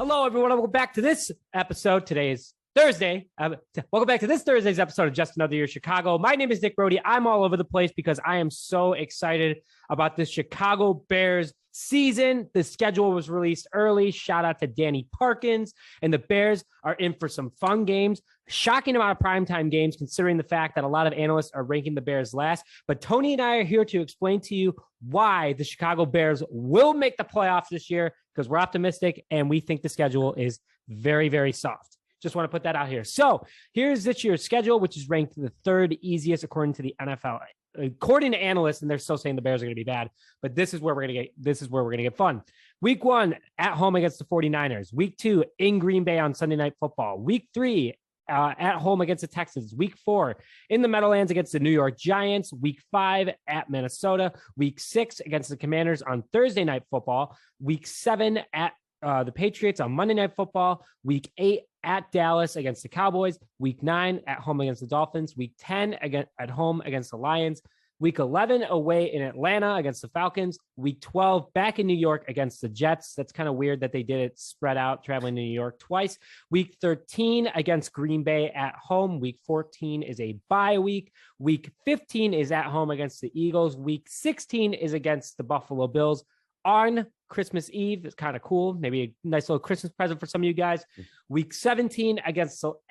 Hello, everyone. Welcome back to this episode. Today is Thursday. Welcome back to this Thursday's episode of Just Another Year Chicago. My name is Nick Brody. I'm all over the place because I am so excited about this Chicago Bears season. The schedule was released early. Shout out to Danny Parkins. And the Bears are in for some fun games. Shocking amount of primetime games, considering the fact that a lot of analysts are ranking the Bears last. But Tony and I are here to explain to you why the Chicago Bears will make the playoffs this year, because we're optimistic and we think the schedule is very, very soft. Just want to put that out here. So here's this year's schedule, which is ranked the third easiest according to the NFL. According to analysts, and they're still saying the Bears are going to be bad, but this is where we're going to get fun. Week 1 at home against the 49ers. Week 2 in Green Bay on Sunday Night Football. Week 3 at home against the Texans. Week 4 in the Meadowlands against the New York Giants. Week 5 at Minnesota. Week 6 against the Commanders on Thursday Night Football. Week 7 at the Patriots on Monday Night Football. Week 8 at Dallas against the Cowboys. Week 9 at home against the Dolphins. Week 10 at home against the Lions. Week 11 away in Atlanta against the Falcons. Week 12 back in New York against the Jets. That's kind of weird that they did it spread out, traveling to New York twice. Week 13 against Green Bay at home. Week 14 is a bye week. Week 15 is at home against the Eagles. Week 16 is against the Buffalo Bills on Christmas Eve. It's kind of cool. Maybe a nice little Christmas present for some of you guys. Week 17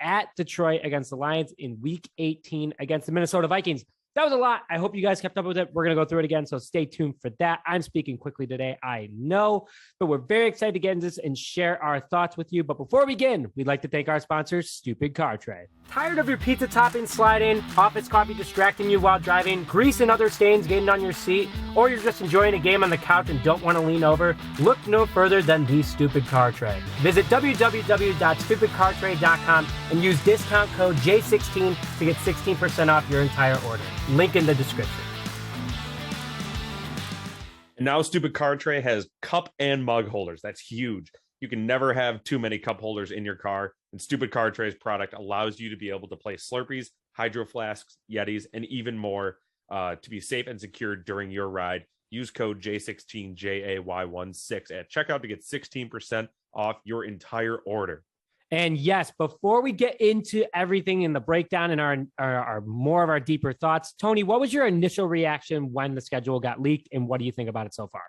at Detroit against the Lions. In week 18 against the Minnesota Vikings. That was a lot. I hope you guys kept up with it. We're going to go through it again, so stay tuned for that. I'm speaking quickly today, I know, but we're very excited to get into this and share our thoughts with you. But before we begin, we'd like to thank our sponsor, Stupid Car Tray. Tired of your pizza topping sliding, office coffee distracting you while driving, grease and other stains getting on your seat, or you're just enjoying a game on the couch and don't want to lean over? Look no further than the Stupid Car Tray. Visit www.stupidcartray.com and use discount code J16 to get 16% off your entire order. Link in the description. And now Stupid Car Tray has cup and mug holders. That's huge. You can never have too many cup holders in your car. And Stupid Car Tray's product allows you to be able to place Slurpees, Hydro Flasks, Yetis, and even more to be safe and secure during your ride. Use code J16 JAY16 at checkout to get 16% off your entire order. And yes, before we get into everything in the breakdown and our more of our deeper thoughts, Tony, what was your initial reaction when the schedule got leaked, and what do you think about it so far?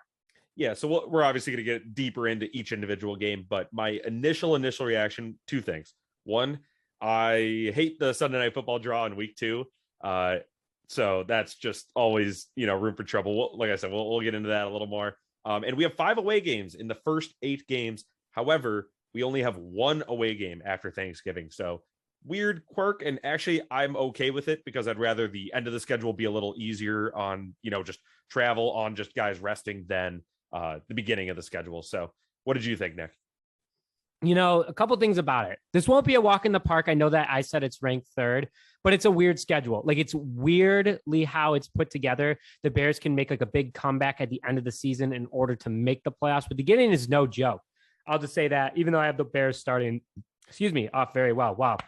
Yeah, so we're obviously going to get deeper into each individual game, but my initial reaction, two things. One, I hate the Sunday Night Football draw in week 2. So that's just always, room for trouble. Like I said, we'll get into that a little more. And we have 5 away games in the first 8 games. However, we only have 1 away game after Thanksgiving. So weird quirk. And actually, I'm okay with it because I'd rather the end of the schedule be a little easier on, just travel, on just guys resting than the beginning of the schedule. So what did you think, Nick? A couple things about it. This won't be a walk in the park. I know that I said it's ranked 3rd, but it's a weird schedule. Like, it's weirdly how it's put together. The Bears can make like a big comeback at the end of the season in order to make the playoffs. But the beginning is no joke. I'll just say that, even though I have the Bears starting, off very well. Wow.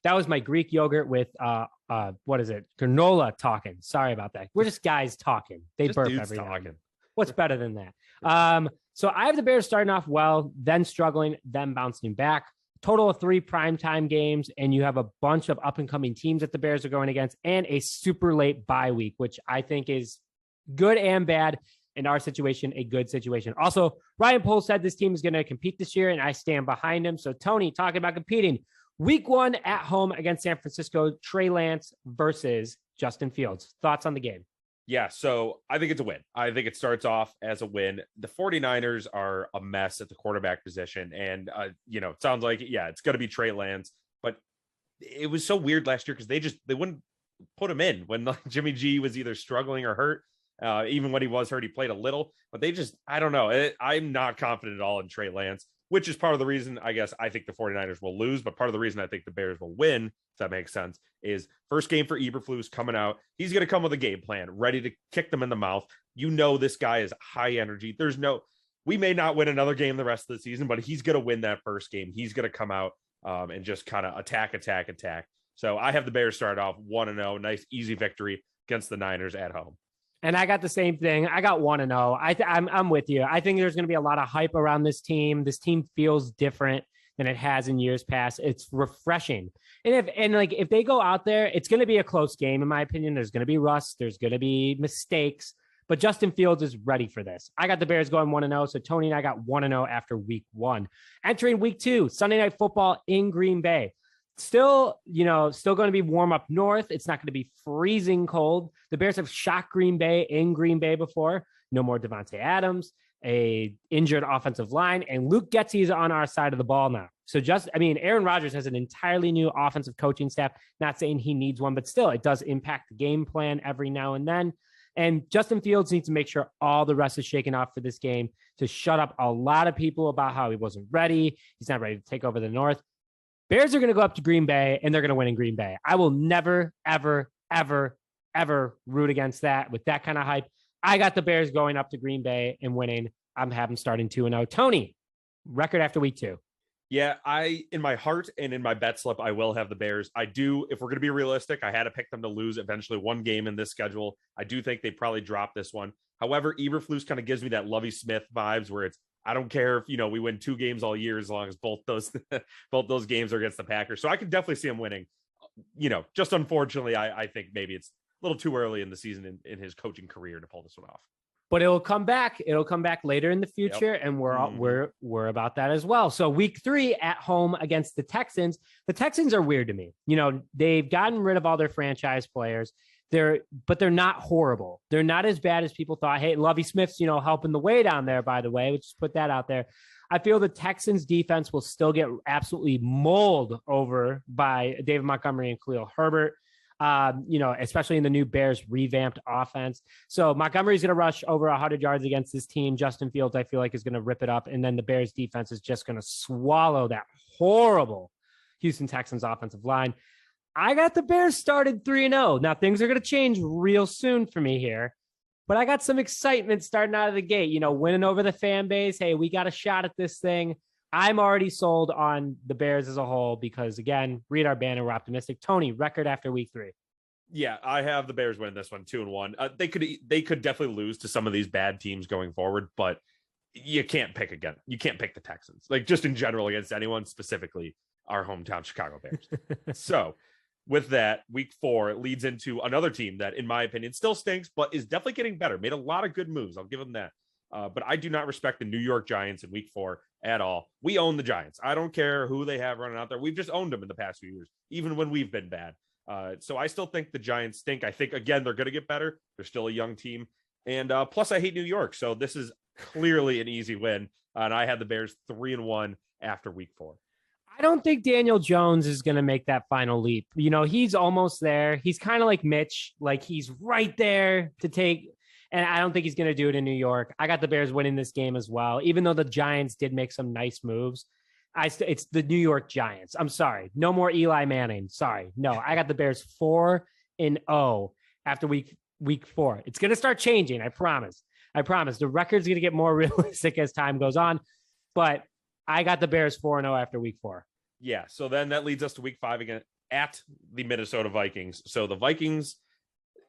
That was my Greek yogurt with, granola talking. Sorry about that. We're just guys talking. They just burp every now and then. What's better than that? So I have the Bears starting off well, then struggling, then bouncing back. Total of 3 primetime games, and you have a bunch of up-and-coming teams that the Bears are going against, and a super late bye week, which I think is good and bad. In our situation, a good situation. Also, Ryan Poles said this team is going to compete this year, and I stand behind him. So, Tony, talking about competing. Week 1 at home against San Francisco, Trey Lance versus Justin Fields. Thoughts on the game? Yeah, so I think it's a win. I think it starts off as a win. The 49ers are a mess at the quarterback position. And, it sounds like, it's going to be Trey Lance. But it was so weird last year because they wouldn't put him in when Jimmy G was either struggling or hurt. Even when he was hurt, he played a little, but I don't know. I'm not confident at all in Trey Lance, which is part of the reason, I guess, I think the 49ers will lose. But part of the reason I think the Bears will win, if that makes sense, is first game for Eberflus coming out. He's going to come with a game plan, ready to kick them in the mouth. This guy is high energy. We may not win another game the rest of the season, but he's going to win that first game. He's going to come out and just kind of attack. So I have the Bears start off 1-0, nice, easy victory against the Niners at home. And I got the same thing. I got 1-0. I'm with you. I think there's going to be a lot of hype around this team. This team feels different than it has in years past. It's refreshing. If they go out there, it's going to be a close game in my opinion. There's going to be rust, there's going to be mistakes, but Justin Fields is ready for this. I got the Bears going 1-0. So Tony and I got 1-0 after week 1. Entering week 2, Sunday Night Football in Green Bay. Still going to be warm up north. It's not going to be freezing cold. The Bears have shocked Green Bay in Green Bay before. No more Devontae Adams, a injured offensive line, and Luke Getsy is on our side of the ball now. So Aaron Rodgers has an entirely new offensive coaching staff. Not saying he needs one, but still, it does impact the game plan every now and then. And Justin Fields needs to make sure all the rest is shaken off for this game to shut up a lot of people about how he wasn't ready. He's not ready to take over the North. Bears are going to go up to Green Bay, and they're going to win in Green Bay. I will never, ever, ever, ever root against that with that kind of hype. I got the Bears going up to Green Bay and winning. I'm having starting 2-0. Tony, record after week 2. Yeah, in my heart and in my bet slip, I will have the Bears. I do, if we're going to be realistic, I had to pick them to lose eventually one game in this schedule. I do think they probably drop this one. However, Eberflus kind of gives me that Lovie Smith vibes where it's, I don't care if, we win 2 games all year as long as both those games are against the Packers. So I could definitely see him winning. Just unfortunately, I think maybe it's a little too early in the season in his coaching career to pull this one off. But it'll come back. It'll come back later in the future, and we're about that as well. So week 3 at home against the Texans. The Texans are weird to me. They've gotten rid of all their franchise players. But they're not horrible. They're not as bad as people thought. Hey, Lovie Smith's, helping the way down there, by the way. Let's just put that out there. I feel the Texans defense will still get absolutely mauled over by David Montgomery and Khalil Herbert, especially in the new Bears revamped offense. So Montgomery's going to rush over 100 yards against this team. Justin Fields, I feel like, is going to rip it up. And then the Bears defense is just going to swallow that horrible Houston Texans offensive line. I got the Bears started 3-0. Now things are going to change real soon for me here, but I got some excitement starting out of the gate, winning over the fan base. Hey, we got a shot at this thing. I'm already sold on the Bears as a whole because, again, read our banner. We're optimistic. Tony, record after week 3. Yeah, I have the Bears winning this one 2-1. They could definitely lose to some of these bad teams going forward, but you can't pick again. You can't pick the Texans, just in general against anyone, specifically our hometown Chicago Bears. So with that, week 4 leads into another team that, in my opinion, still stinks, but is definitely getting better. Made a lot of good moves. I'll give them that. But I do not respect the New York Giants in week 4 at all. We own the Giants. I don't care who they have running out there. We've just owned them in the past few years, even when we've been bad. So I still think the Giants stink. I think, again, they're going to get better. They're still a young team. And plus, I hate New York. So this is clearly an easy win. And I had the Bears 3-1 after week 4. I don't think Daniel Jones is going to make that final leap. He's almost there. He's kind of like Mitch, he's right there to take. And I don't think he's going to do it in New York. I got the Bears winning this game as well, even though the Giants did make some nice moves. It's the New York Giants. I'm sorry. No more Eli Manning. Sorry. No, I got the Bears 4-0 after week 4. It's going to start changing. I promise. The record's going to get more realistic as time goes on, but I got the Bears 4-0 after week 4. Yeah. So then that leads us to week 5 again at the Minnesota Vikings. So the Vikings,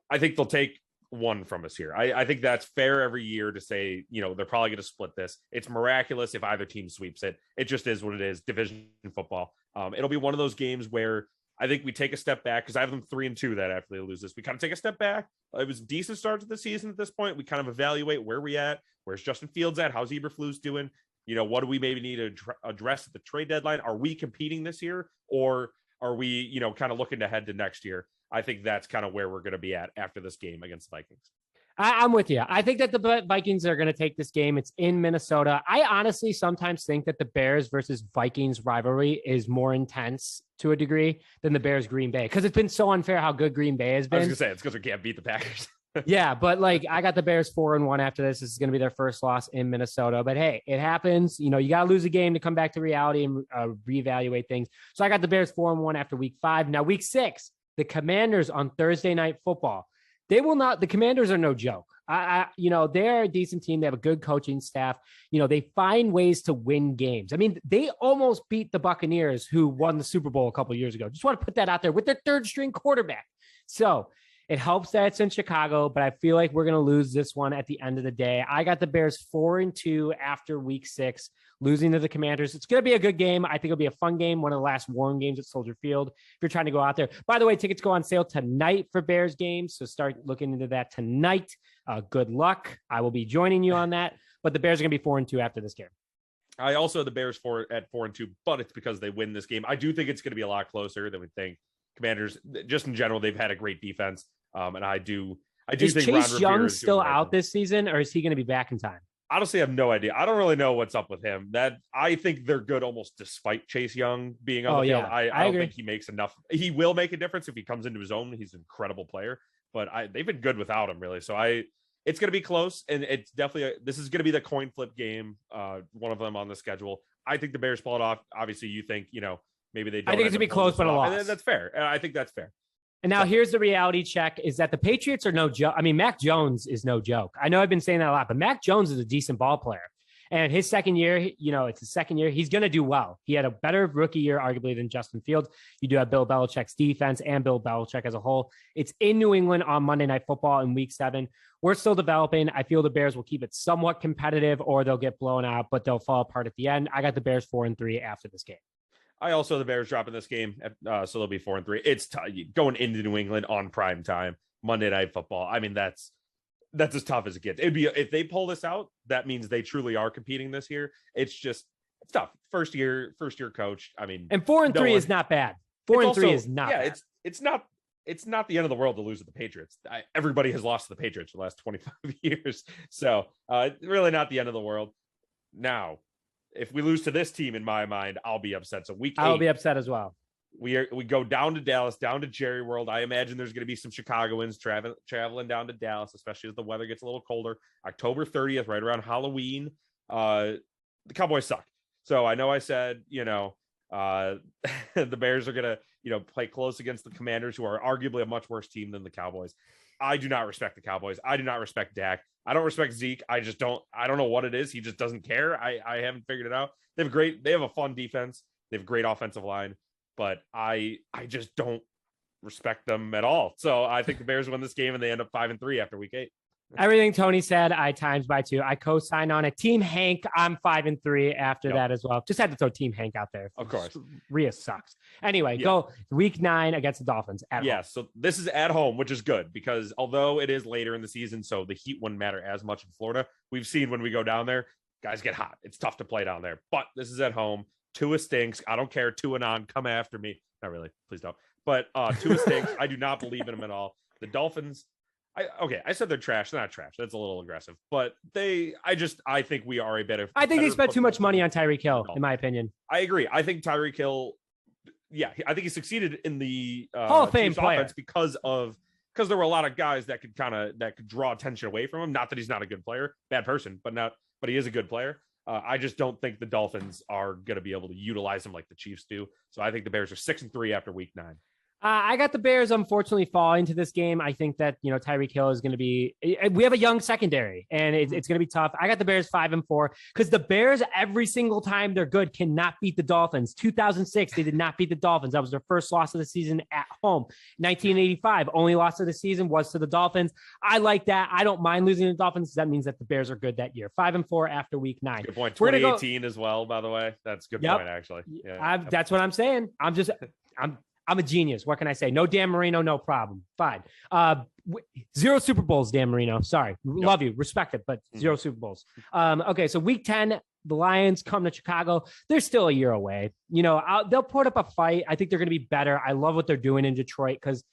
I think they'll take one from us here. I think that's fair every year to say, they're probably going to split this. It's miraculous if either team sweeps it. It just is what it is. Division football. It'll be one of those games where I think we take a step back because I have them 3-2 that after they lose this. We kind of take a step back. It was a decent start to the season at this point. We kind of evaluate where we at. Where's Justin Fields at? How's Eberflus doing? What do we maybe need to address at the trade deadline? Are we competing this year, or are we, kind of looking ahead to next year? I think that's kind of where we're going to be at after this game against the Vikings. I'm with you. I think that the Vikings are going to take this game. It's in Minnesota. I honestly sometimes think that the Bears versus Vikings rivalry is more intense to a degree than the Bears Green Bay, because it's been so unfair how good Green Bay has been. I was going to say, it's because we can't beat the Packers. Yeah, but I got the Bears 4-1 after this. This is going to be their first loss in Minnesota. But hey, it happens. You got to lose a game to come back to reality and reevaluate things. So I got the Bears 4-1 after week 5. Now, week 6, the Commanders on Thursday Night Football. The Commanders are no joke. They're a decent team. They have a good coaching staff. They find ways to win games. I mean, they almost beat the Buccaneers, who won the Super Bowl a couple of years ago. Just want to put that out there with their third string quarterback. So It helps that it's in Chicago, but I feel like we're going to lose this one at the end of the day. I got the Bears 4-2 after week 6, losing to the Commanders. It's going to be a good game. I think it'll be a fun game, one of the last warm games at Soldier Field if you're trying to go out there. By the way, tickets go on sale tonight for Bears games, so start looking into that tonight. Good luck. I will be joining you on that, but the Bears are going to be 4-2 after this game. I also have the Bears at 4-2, but it's because they win this game. I do think it's going to be a lot closer than we think. Commanders, just in general, they've had a great defense, and I do is think Chase Ron Young Rivera still out this season, or is he going to be back in time? Honestly, I have no idea. I don't really know what's up with him. That I think they're good almost despite Chase Young being on the field. I don't agree. think he makes enough. He will make a difference if he comes into his own. He's an incredible player, but they've been good without him, really. So it's going to be close, and it's definitely this is going to be the coin flip game. One of them on the schedule. I think the Bears pull it off. Obviously, you think maybe they don't. I think it's going to be close, but a loss. And that's fair. And I think that's fair. And now here's the reality check is that the Patriots are no joke. I mean, Mac Jones is no joke. I know I've been saying that a lot, but Mac Jones is a decent ball player. And his second year, it's his second year. He's going to do well. He had a better rookie year, arguably, than Justin Fields. You do have Bill Belichick's defense and Bill Belichick as a whole. It's in New England on Monday Night Football in week 7. We're still developing. I feel the Bears will keep it somewhat competitive or they'll get blown out, but they'll fall apart at the end. I got the Bears 4-3 after this game. I also the Bears dropping this game, so they'll be 4-3. It's going into New England on prime time, Monday Night Football. I mean, that's as tough as it gets. It'd be if they pull this out, that means they truly are competing this year. It's tough. First year coach. I mean, and 4-3 is not bad. 4-3 is not. Yeah, bad. It's not the end of the world to lose to the Patriots. Everybody has lost to the Patriots for the last 25 years, so really not the end of the world. Now, if we lose to this team, in my mind, I'll be upset. So week 8, I'll be upset as well. We go down to Dallas, down to Jerry World. I imagine there's going to be some Chicagoans traveling down to Dallas, especially as the weather gets a little colder. October 30th, right around Halloween. The Cowboys suck. So I know I said, the Bears are going to, play close against the Commanders, who are arguably a much worse team than the Cowboys. I do not respect the Cowboys. I do not respect Dak. I don't respect Zeke. I don't know what it is. He just doesn't care. I haven't figured it out. They have a fun defense. They have a great offensive line, but I just don't respect them at all. So I think the Bears win this game and they end up 5-3 after week 8. Everything Tony said, I times by 2. I co-sign on it. Team Hank, I'm 5-3 after that as well. Just had to throw Team Hank out there. Of course. Rhea sucks. Anyway, go week 9 against the Dolphins at home. So this is at home, which is good because although it is later in the season, so the heat wouldn't matter as much in Florida. We've seen when we go down there, guys get hot. It's tough to play down there, but this is at home. Tua stinks. I don't care. Tua non, come after me. Not really. Please don't. But Tua stinks. I do not believe in him at all. The Dolphins, I said they're trash. They're not trash. That's a little aggressive. But I think we are a better. I think they spent too much money on Tyreek Hill, in my opinion. I agree. I think Tyreek Hill, I think he succeeded in the Hall of Fame player because there were a lot of guys that could draw attention away from him. Not that he's not a good player, bad person, but he is a good player. I just don't think the Dolphins are going to be able to utilize him like the Chiefs do. So I think the Bears are 6-3 after week 9. I got the Bears, unfortunately, fall into this game. I think that, Tyreek Hill is going to be – we have a young secondary, and it's going to be tough. I got the Bears 5-4 because the Bears, every single time they're good, cannot beat the Dolphins. 2006, they did not beat the Dolphins. That was their first loss of the season at home. 1985, only loss of the season was to the Dolphins. I like that. I don't mind losing to the Dolphins. That means that the Bears are good that year. 5-4 after week 9. Good point. 2018 as well, by the way. That's a good point, actually. Yeah. That's what I'm saying. I'm a genius. What can I say? No Dan Marino, no problem. Fine. 0 Super Bowls, Dan Marino. Sorry. Love you. Respect it, but 0 Super Bowls. Okay, so week 10, the Lions come to Chicago. They're still a year away. They'll put up a fight. I think they're going to be better. I love what they're doing in Detroit because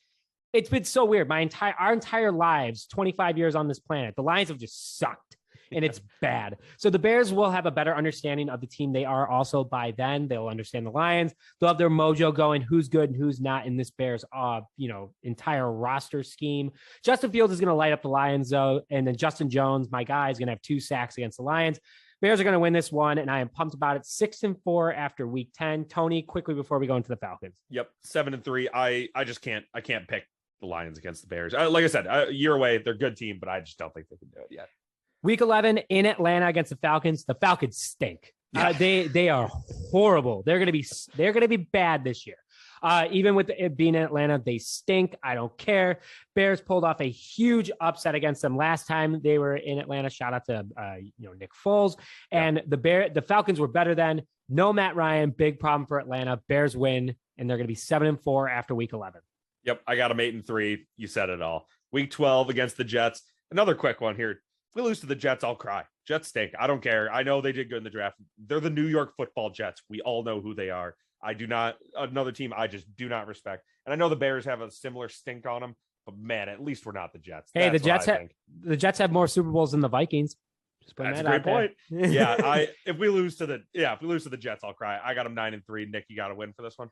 it's been so weird. Our entire lives, 25 years on this planet, the Lions have just sucked. And it's bad. So the Bears will have a better understanding of the team they are also by then. They'll understand the Lions. They'll have their mojo going, who's good and who's not in this Bears, entire roster scheme. Justin Fields is going to light up the Lions, though. And then Justin Jones, my guy, is going to have 2 sacks against the Lions. Bears are going to win this one, and I am pumped about it. 6-4 after week 10. Tony, quickly before we go into the Falcons. Yep, 7-3. I just can't pick the Lions against the Bears. Like I said, a year away, they're a good team, but I just don't think they can do it yet. Week 11 in Atlanta against the Falcons. The Falcons stink. They are horrible. They're going to be bad this year. Even with it being in Atlanta, they stink. I don't care. Bears pulled off a huge upset against them last time they were in Atlanta. Shout out to Nick Foles. And the Falcons were better then. No Matt Ryan, big problem for Atlanta. Bears win, and they're going to be 7-4 after week 11. Yep, I got them 8-3. You said it all. Week 12 against the Jets. Another quick one here. If we lose to the Jets, I'll cry. Jets stink. I don't care. I know they did good in the draft. They're the New York Football Jets. We all know who they are. Another team I just do not respect. And I know the Bears have a similar stink on them, but man, at least we're not the Jets. Hey, the Jets have more Super Bowls than the Vikings. That's a great point. Yeah, if we lose to the Jets, I'll cry. I got them 9-3. Nick, you got to win for this one.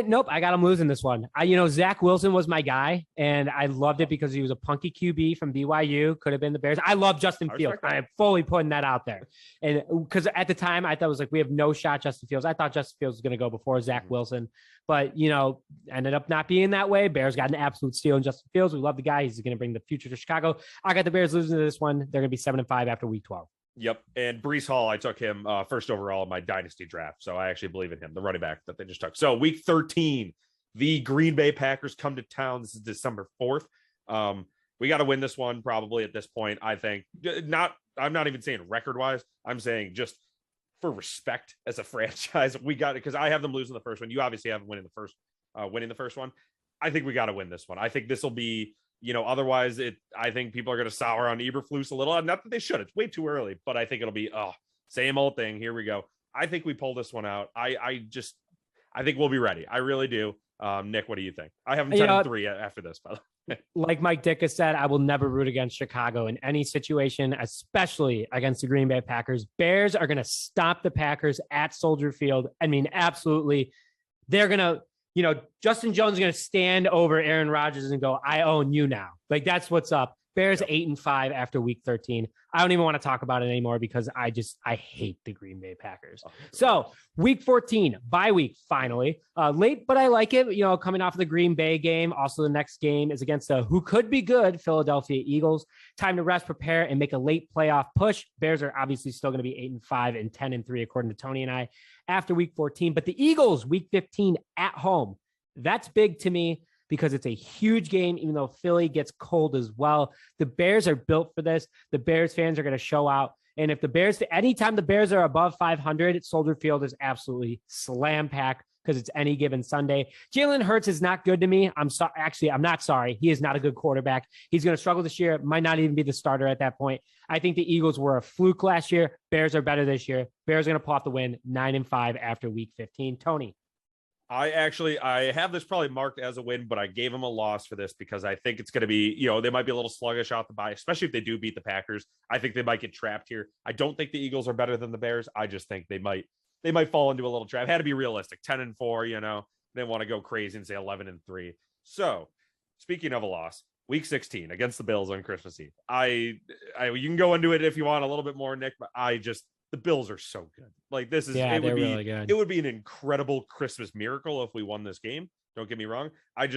Nope, I got him losing this one. Zach Wilson was my guy, and I loved it because he was a punky QB from BYU. Could have been the Bears. I love Justin Fields. I am fully putting that out there, and because at the time I thought it was like we have no shot. Justin Fields. I thought Justin Fields was going to go before Zach Wilson, but ended up not being that way. Bears got an absolute steal in Justin Fields. We love the guy. He's going to bring the future to Chicago. I got the Bears losing to this one. They're going to be 7-5 after week 12. Yep. And Breece Hall, I took him first overall in my dynasty draft. So I actually believe in him, the running back that they just took. So week 13, the Green Bay Packers come to town. This is December 4th. We got to win this one probably at this point. I think I'm not even saying record wise. I'm saying just for respect as a franchise, we got it because I have them losing the first one. You obviously have them winning the first one. I think we got to win this one. I think this will be, otherwise I think people are going to sour on Eberflus a little. Not that they should. It's way too early, but I think it'll be, same old thing. Here we go. I think we pull this one out. I think we'll be ready. I really do. Nick, what do you think? I have them 10-3 after this, by the way. Like Mike Dick has said, I will never root against Chicago in any situation, especially against the Green Bay Packers. Bears are going to stop the Packers at Soldier Field. I mean, absolutely. They're going to, Justin Jones is going to stand over Aaron Rodgers and go, I own you now. Like, that's what's up. Bears 8-5 after week 13. I don't even want to talk about it anymore because I hate the Green Bay Packers. So week 14, bye week, finally. Late, but I like it, coming off of the Green Bay game. Also, the next game is against the who could be good Philadelphia Eagles. Time to rest, prepare, and make a late playoff push. Bears are obviously still going to be 8-5 and 10-3, according to Tony and I, after week 14. But the Eagles, week 15 at home. That's big to me, because it's a huge game, even though Philly gets cold as well. The Bears are built for this. The Bears fans are going to show out. And if anytime the Bears are above 500, Soldier Field is absolutely slam packed because it's any given Sunday. Jalen Hurts is not good to me. I'm not sorry. He is not a good quarterback. He's going to struggle this year. Might not even be the starter at that point. I think the Eagles were a fluke last year. Bears are better this year. Bears are going to pull off the win 9-5 after week 15. Tony. I have this probably marked as a win, but I gave them a loss for this because I think it's going to be, they might be a little sluggish out the bye, especially if they do beat the Packers. I think they might get trapped here. I don't think the Eagles are better than the Bears. I just think they might fall into a little trap. Had to be realistic. 10-4, they want to go crazy and say 11-3. So speaking of a loss, week 16 against the Bills on Christmas Eve. You can go into it if you want a little bit more, Nick, but the Bills are so good. Like, this is, it would be really good. It would be an incredible Christmas miracle if we won this game. Don't get me wrong. I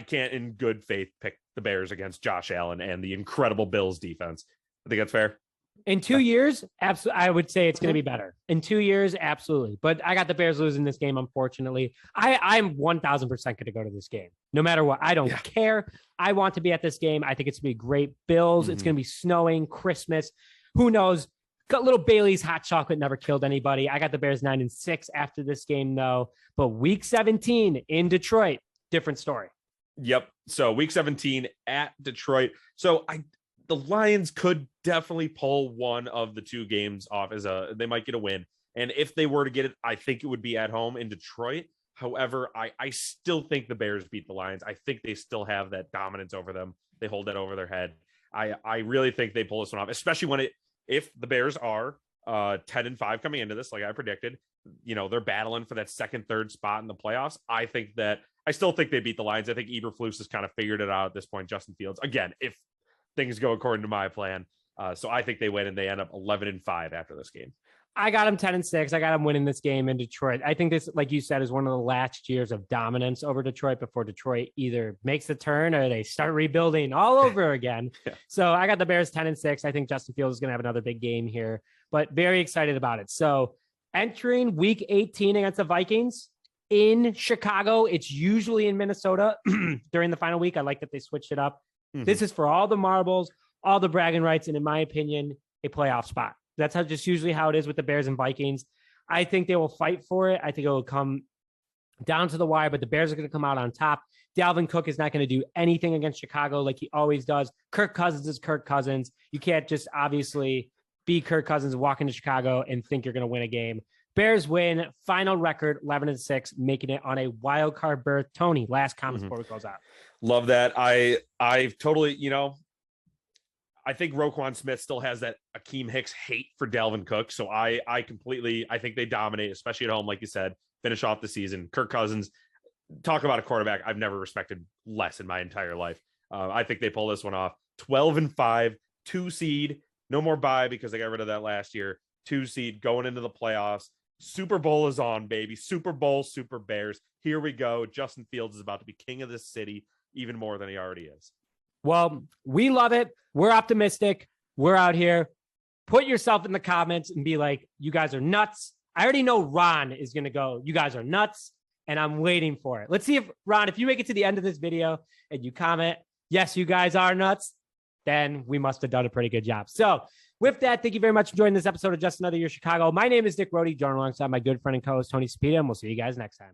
can't in good faith pick the Bears against Josh Allen and the incredible Bills defense. I think that's fair. In 2 years, absolutely, I would say it's going to be better. In 2 years, absolutely. But I got the Bears losing this game, unfortunately. I'm 1,000% going to go to this game, no matter what. I don't care. I want to be at this game. I think it's going to be great. Bills. Mm-hmm. It's going to be snowing, Christmas. Who knows? Got little Bailey's hot chocolate never killed anybody. I got the Bears 9-6 after this game, though. But week 17 in Detroit, different story. Yep. So week 17 at Detroit. So the Lions could definitely pull one of the two games off they might get a win. And if they were to get it, I think it would be at home in Detroit. However, I still think the Bears beat the Lions. I think they still have that dominance over them. They hold that over their head. I really think they pull this one off, especially if the Bears are 10-5 coming into this, like I predicted, they're battling for that second, third spot in the playoffs. I still think they beat the Lions. I think Eberflus has kind of figured it out at this point. Justin Fields, again, if things go according to my plan. So I think they win and they end up 11-5 after this game. I got them 10-6. I got them winning this game in Detroit. I think this, like you said, is one of the last years of dominance over Detroit before Detroit either makes the turn or they start rebuilding all over again. Yeah. So I got the Bears 10-6. I think Justin Fields is going to have another big game here, but very excited about it. So entering week 18 against the Vikings, in Chicago. It's usually in Minnesota during the final week. I like that they switched it up. Mm-hmm. This is for all the marbles, all the bragging rights, and in my opinion, a playoff spot. That's just usually how it is with the Bears and Vikings. I think they will fight for it. I think it will come down to the wire, but the Bears are going to come out on top. Dalvin Cook is not going to do anything against Chicago like he always does. Kirk Cousins is Kirk Cousins. You can't just obviously be Kirk Cousins, walk into Chicago and think you're going to win a game. Bears win, final record 11-6, making it on a wild card berth. Tony, last comments before we close out. Love that. I totally, I think Roquan Smith still has that Akeem Hicks hate for Dalvin Cook. So I think they dominate, especially at home, like you said, finish off the season. Kirk Cousins, talk about a quarterback I've never respected less in my entire life. I think they pull this one off. 12-5, 2 seed, no more bye because they got rid of that last year. 2 seed going into the playoffs. Super Bowl is on, baby. Super Bowl, Super Bears. Here we go. Justin Fields is about to be king of this city even more than he already is. Well, we love it. We're optimistic. We're out here. Put yourself in the comments and be like, you guys are nuts. I already know Ron is going to go, you guys are nuts. And I'm waiting for it. Let's see if, Ron, if you make it to the end of this video and you comment, yes, you guys are nuts, then we must have done a pretty good job. So with that, thank you very much for joining this episode of Just Another Year Chicago. My name is Nick Rohde, joined alongside my good friend and co-host, Tony Cepeda, and we'll see you guys next time.